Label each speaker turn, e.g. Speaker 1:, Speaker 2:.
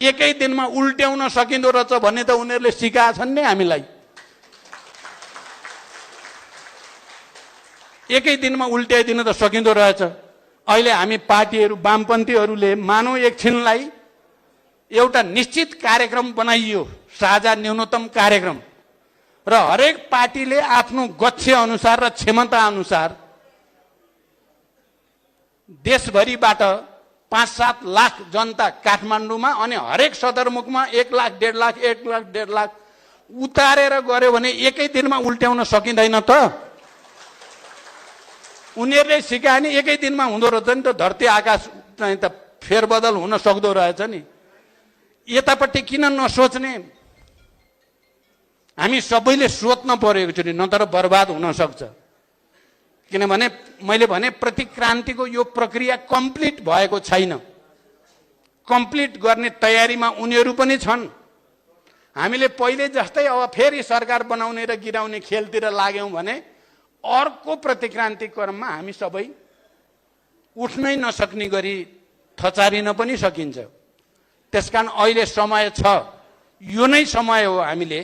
Speaker 1: एकै दिनमा उल्ट्याउन सकिँदो रहेछ भन्ने त उनीहरूले सिकाएछन् नि हामीलाई। एकै दिनमा उल्ट्याइदिन त सकिँदो रहेछ। अहिले हामी पार्टीहरू वामपन्थीहरूले मानौ एकछिनलाई एउटा निश्चित कार्यक्रम बनाइयो, साझा न्यूनतम कार्यक्रम, र हरेक पार्टीले आफ्नो गच्छे अनुसार र क्षमता अनुसार देशभरिबाट 5-7 लाख जनता काठमाडौँमा अनि हरेक सदरमुखमा 1 लाख 1.5 लाख 1 लाख 1.5 लाख उतारेर गर्यो भने एकै दिनमा उल्ट्याउन सकिँदैन त। उनीहरूले सिकाए नि एकै दिनमा हुँदो रहेछ नि त। धरती आकाश चाहिँ त फेरबदल हुन सक्दो रहेछ नि। यतापट्टि किन नसोच्ने? हामी सबैले सोच्न पर्यो एकचोटि, नत्र बर्बाद हुन सक्छ। किनभने मैले भने प्रतिक्रान्तिको यो प्रक्रिया कम्प्लिट भएको छैन। कम्प्लिट गर्ने तयारीमा उनीहरू पनि छन्। हामीले पहिले जस्तै अब फेरि सरकार बनाउने र गिराउने खेलतिर लाग्यौं भने अर्को प्रतिक्रान्ति क्रममा हामी सबै उठ्नै नसक्ने गरी थचारिन पनि सकिन्छ। त्यसकारण अहिले समय छ, यो नै समय हो हामीले